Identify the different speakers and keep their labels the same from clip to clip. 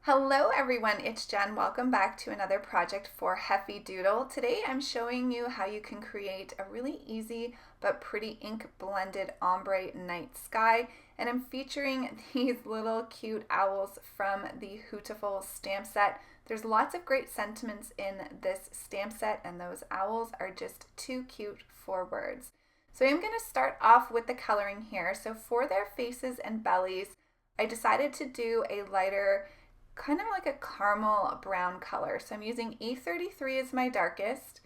Speaker 1: Hello everyone, it's Jen. Welcome back to another project for Heffy Doodle. Today I'm showing you how you can create a really easy but pretty ink blended ombre night sky, and I'm featuring these little cute owls from the Hootiful stamp set. There's lots of great sentiments in this stamp set and those owls are just too cute for words. So I'm going to start off with the coloring here. So for their faces and bellies, I decided to do a lighter kind of like a caramel brown color. So I'm using E33 as my darkest,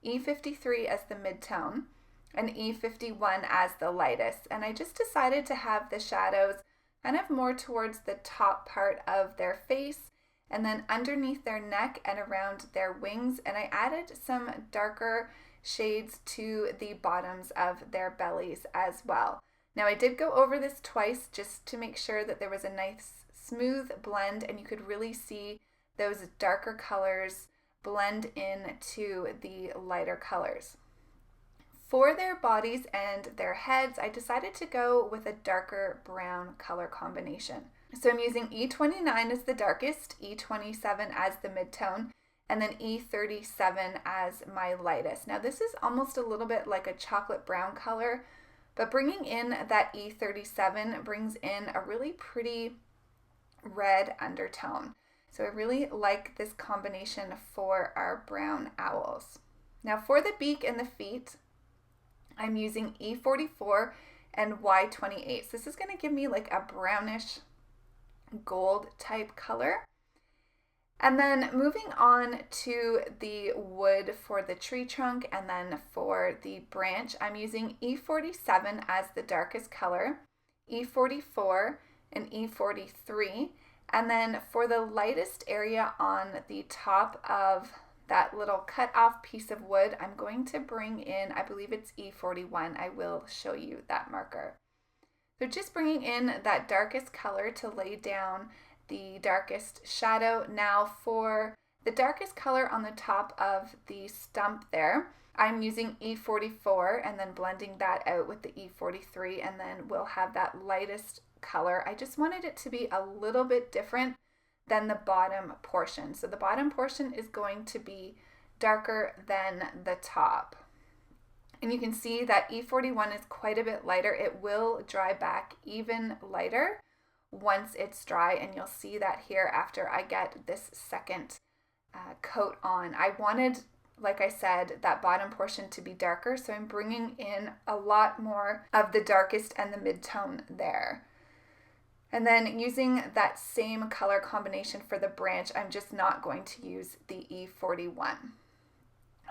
Speaker 1: E53 as the mid-tone, and E51 as the lightest. And I just decided to have the shadows kind of more towards the top part of their face and then underneath their neck and around their wings. And I added some darker shades to the bottoms of their bellies as well. Now I did go over this twice just to make sure that there was a nice smooth blend and you could really see those darker colors blend into the lighter colors. For their bodies and their heads, I decided to go with a darker brown color combination. So I'm using E29 as the darkest, E27 as the mid-tone, and then E37 as my lightest. Now this is almost a little bit like a chocolate brown color, but bringing in that E37 brings in a really pretty red undertone. So I really like this combination for our brown owls. Now for the beak and the feet, I'm using E44 and Y28. So this is going to give me like a brownish gold type color. And then moving on to the wood for the tree trunk and then for the branch, I'm using E47 as the darkest color, E44 and E43, and then for the lightest area on the top of that little cut off piece of wood, I'm going to bring in, I believe it's E41. I will show you that marker. So just bringing in that darkest color to lay down the darkest shadow. Now for the darkest color on the top of the stump there, I'm using E44 and then blending that out with the E43, and then we'll have that lightest color. I just wanted it to be a little bit different than the bottom portion. So the bottom portion is going to be darker than the top. And you can see that E41 is quite a bit lighter. It will dry back even lighter once it's dry, and you'll see that here after I get this second coat on. I wanted, like I said, that bottom portion to be darker, so I'm bringing in a lot more of the darkest and the mid-tone there. And then using that same color combination for the branch, I'm just not going to use the E41.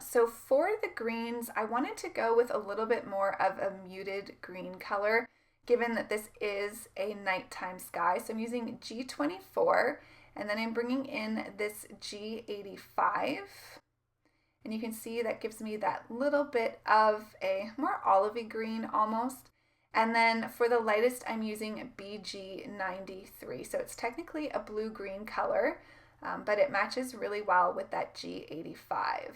Speaker 1: So for the greens, I wanted to go with a little bit more of a muted green color, given that this is a nighttime sky. So I'm using G24, and then I'm bringing in this G85. And you can see that gives me that little bit of a more olivey green almost. And then for the lightest, I'm using BG93. So it's technically a blue-green color, but it matches really well with that G85.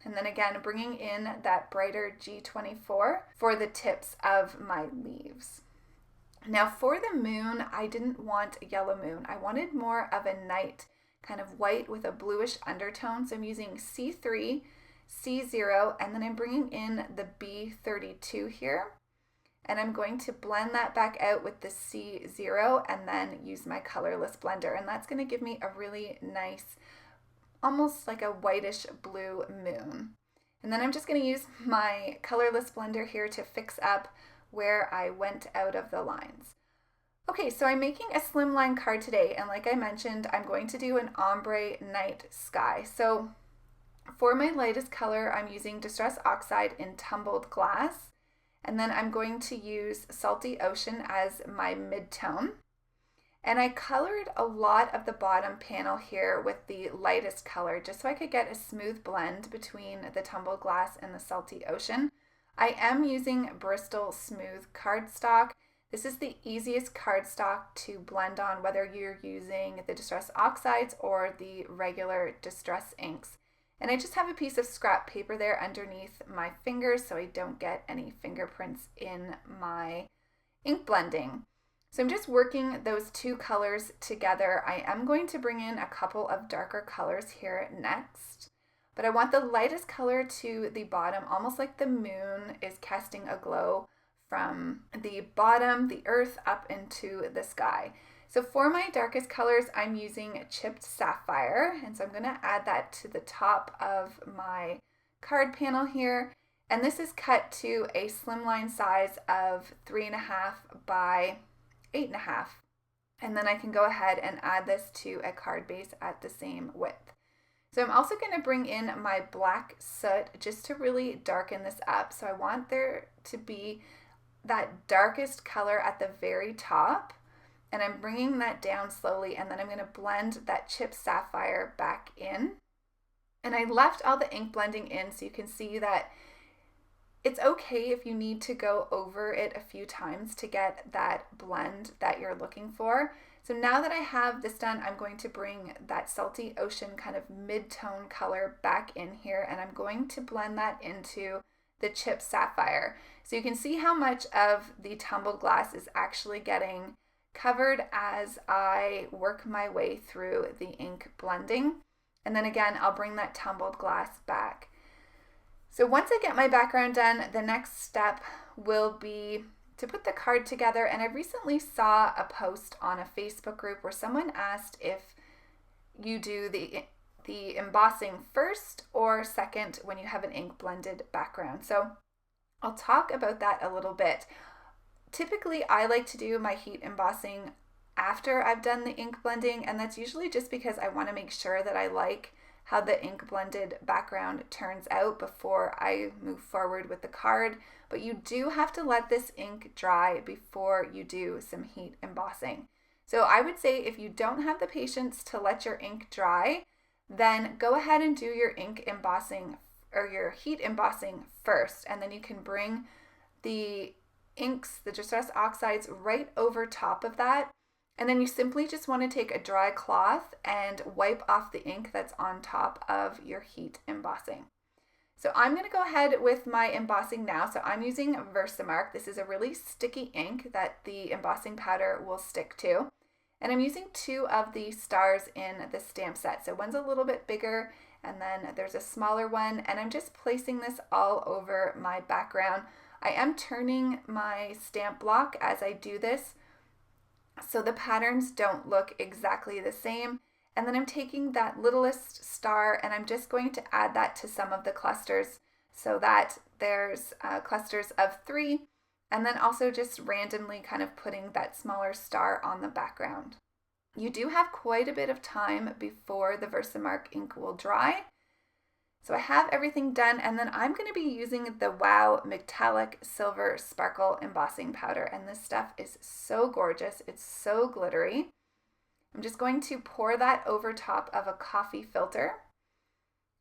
Speaker 1: And then again, bringing in that brighter G24 for the tips of my leaves. Now for the moon, I didn't want a yellow moon. I wanted more of a night, kind of white with a bluish undertone. So I'm using C3, C0, and then I'm bringing in the B32 here. And I'm going to blend that back out with the C0 and then use my colorless blender. And that's going to give me a really nice, almost like a whitish blue moon. And then I'm just going to use my colorless blender here to fix up where I went out of the lines. Okay, so I'm making a slimline card today, and like I mentioned, I'm going to do an ombre night sky. So for my lightest color, I'm using Distress Oxide in Tumbled Glass, and then I'm going to use Salty Ocean as my mid-tone. And I colored a lot of the bottom panel here with the lightest color just so I could get a smooth blend between the Tumbled Glass and the Salty Ocean. I am using Bristol Smooth cardstock. This is the easiest cardstock to blend on, whether you're using the Distress Oxides or the regular Distress inks. And I just have a piece of scrap paper there underneath my fingers so I don't get any fingerprints in my ink blending. So I'm just working those two colors together. I am going to bring in a couple of darker colors here next, but I want the lightest color to the bottom, almost like the moon is casting a glow from the bottom, the earth, up into the sky. So for my darkest colors, I'm using chipped sapphire, and so I'm going to add that to the top of my card panel here. And this is cut to a slimline size of 3.5 by 8.5. And then I can go ahead and add this to a card base at the same width. So I'm also going to bring in my black soot just to really darken this up. So I want there to be that darkest color at the very top, and I'm bringing that down slowly, and then I'm going to blend that chipped sapphire back in. And I left all the ink blending in so you can see that it's okay if you need to go over it a few times to get that blend that you're looking for. So now that I have this done, I'm going to bring that salty ocean kind of mid-tone color back in here, and I'm going to blend that into the chipped sapphire. So you can see how much of the tumbled glass is actually getting covered as I work my way through the ink blending. And then again, I'll bring that tumbled glass back. So once I get my background done, the next step will be to put the card together. And I recently saw a post on a Facebook group where someone asked if you do the embossing first or second when you have an ink blended background. So I'll talk about that a little bit. Typically, I like to do my heat embossing after I've done the ink blending, and that's usually just because I want to make sure that I like how the ink blended background turns out before I move forward with the card. But you do have to let this ink dry before you do some heat embossing. So I would say if you don't have the patience to let your ink dry, then go ahead and do your ink embossing or your heat embossing first, and then you can bring the inks, the distress oxides, right over top of that. And then you simply just want to take a dry cloth and wipe off the ink that's on top of your heat embossing. So I'm going to go ahead with my embossing now. So I'm using Versamark. This is a really sticky ink that the embossing powder will stick to. And I'm using 2 of the stars in the stamp set. So one's a little bit bigger, and then there's a smaller one. And I'm just placing this all over my background. I am turning my stamp block as I do this, so the patterns don't look exactly the same. And then I'm taking that littlest star and I'm just going to add that to some of the clusters so that there's clusters of 3, and then also just randomly kind of putting that smaller star on the background. You do have quite a bit of time before the Versamark ink will dry. So I have everything done, and then I'm going to be using the Wow Metallic Silver Sparkle Embossing Powder, and this stuff is so gorgeous. It's so glittery. I'm just going to pour that over top of a coffee filter.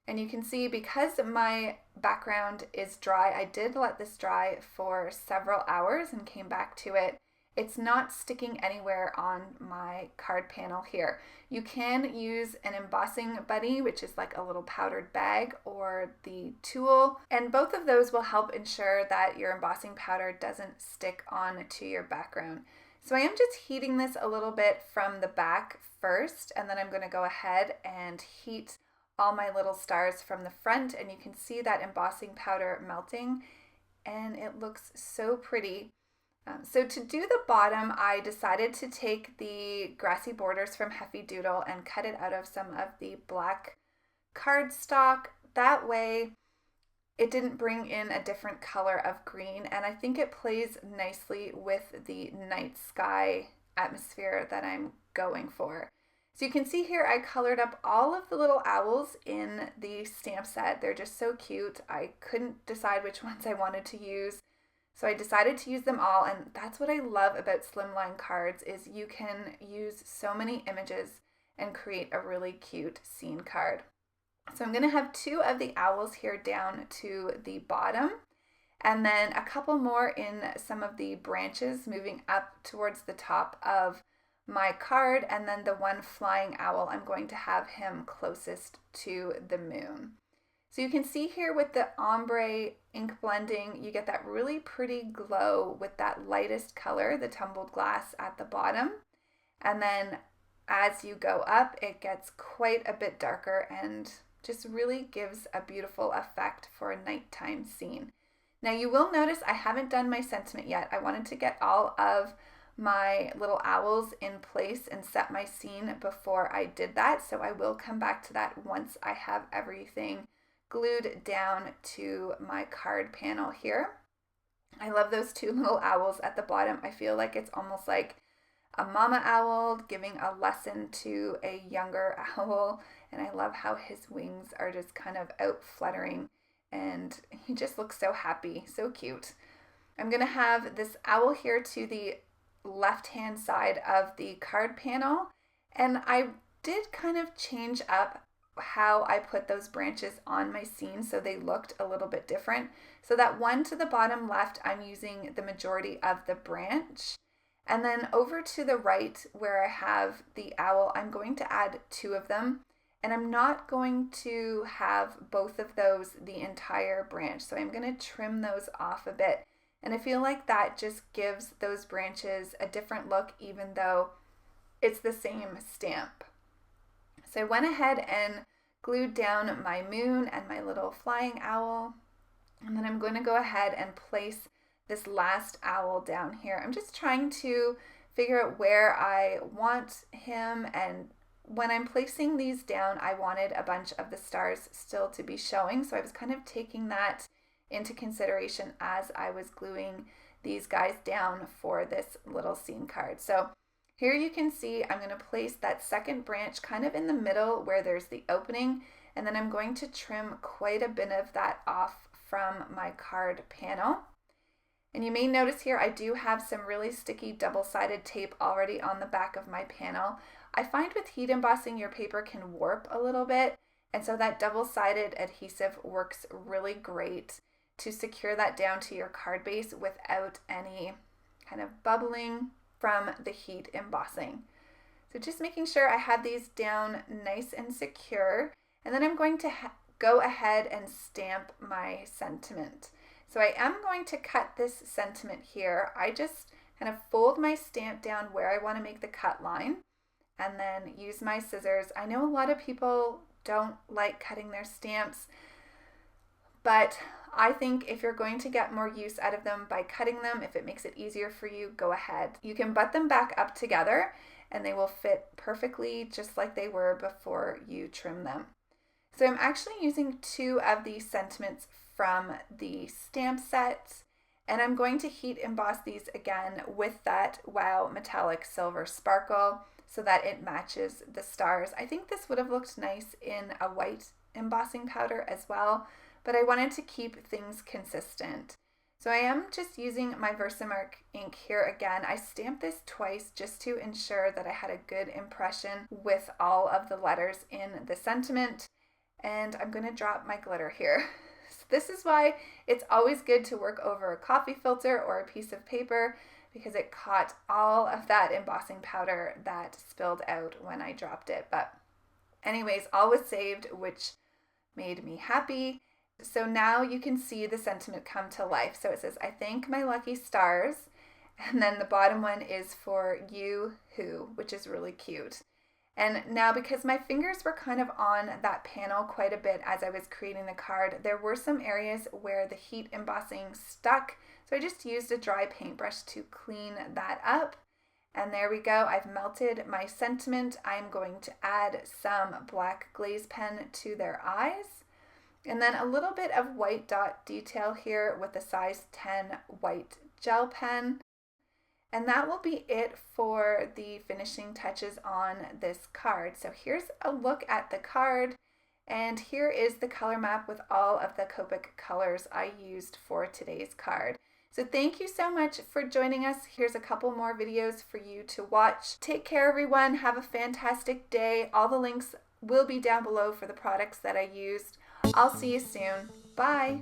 Speaker 1: And you can see because my background is dry, I did let this dry for several hours and came back to it. It's not sticking anywhere on my card panel here. You can use an embossing buddy, which is like a little powdered bag, or the tool, and both of those will help ensure that your embossing powder doesn't stick on to your background. So I am just heating this a little bit from the back first, and then I'm going to go ahead and heat all my little stars from the front, and you can see that embossing powder melting, and it looks so pretty. So to do the bottom, I decided to take the Grassy borders from Heffy Doodle and cut it out of some of the black cardstock. That way it didn't bring in a different color of green, and I think it plays nicely with the night sky atmosphere that I'm going for. So you can see here I colored up all of the little owls in the stamp set. They're just so cute. I couldn't decide which ones I wanted to use, so I decided to use them all, and that's what I love about Slimline cards is you can use so many images and create a really cute scene card. So I'm going to have 2 of the owls here down to the bottom, and then a couple more in some of the branches moving up towards the top of my card, and then the one flying owl, I'm going to have him closest to the moon. So you can see here with the ombre ink blending, you get that really pretty glow with that lightest color, the tumbled glass at the bottom. And then as you go up, it gets quite a bit darker and just really gives a beautiful effect for a nighttime scene. Now you will notice I haven't done my sentiment yet. I wanted to get all of my little owls in place and set my scene before I did that. So I will come back to that once I have everything glued down to my card panel here. I love those two little owls at the bottom. I feel like it's almost like a mama owl giving a lesson to a younger owl, and I love how his wings are just kind of out fluttering and he just looks so happy, so cute. I'm gonna have this owl here to the left hand side of the card panel, and I did kind of change up how I put those branches on my scene so they looked a little bit different. So that one to the bottom left, I'm using the majority of the branch. And then over to the right where I have the owl, I'm going to add two of them. And I'm not going to have both of those the entire branch. So I'm going to trim those off a bit. And I feel like that just gives those branches a different look even though it's the same stamp. So I went ahead and glued down my moon and my little flying owl. And then I'm going to go ahead and place this last owl down here. I'm just trying to figure out where I want him, and when I'm placing these down, I wanted a bunch of the stars still to be showing. So I was kind of taking that into consideration as I was gluing these guys down for this little scene card. So here you can see I'm going to place that second branch kind of in the middle where there's the opening, and then I'm going to trim quite a bit of that off from my card panel. And you may notice here I do have some really sticky double-sided tape already on the back of my panel. I find with heat embossing your paper can warp a little bit, and so that double-sided adhesive works really great to secure that down to your card base without any kind of bubbling from the heat embossing. So just making sure I have these down nice and secure, and then I'm going to go ahead and stamp my sentiment. So I am going to cut this sentiment here. I just kind of fold my stamp down where I want to make the cut line and then use my scissors. I know a lot of people don't like cutting their stamps, but I think if you're going to get more use out of them by cutting them, if it makes it easier for you, go ahead. You can butt them back up together and they will fit perfectly just like they were before you trim them. So I'm actually using two of these sentiments from the stamp set, and I'm going to heat emboss these again with that Wow Metallic Silver Sparkle so that it matches the stars. I think this would have looked nice in a white embossing powder as well, but I wanted to keep things consistent. So I am just using my Versamark ink here again. I stamped this twice just to ensure that I had a good impression with all of the letters in the sentiment, and I'm going to drop my glitter here. So this is why it's always good to work over a coffee filter or a piece of paper, because it caught all of that embossing powder that spilled out when I dropped it. But anyways, all was saved, which made me happy. So now you can see the sentiment come to life. So it says, I thank my lucky stars. And then the bottom one is for you who, which is really cute. And now because my fingers were kind of on that panel quite a bit as I was creating the card, there were some areas where the heat embossing stuck. So I just used a dry paintbrush to clean that up. And there we go. I've melted my sentiment. I'm going to add some black glaze pen to their eyes. And then a little bit of white dot detail here with a size 10 white gel pen. And that will be it for the finishing touches on this card. So here's a look at the card, and here is the color map with all of the Copic colors I used for today's card. So thank you so much for joining us. Here's a couple more videos for you to watch. Take care, everyone. Have a fantastic day. All the links will be down below for the products that I used. I'll see you soon. Bye.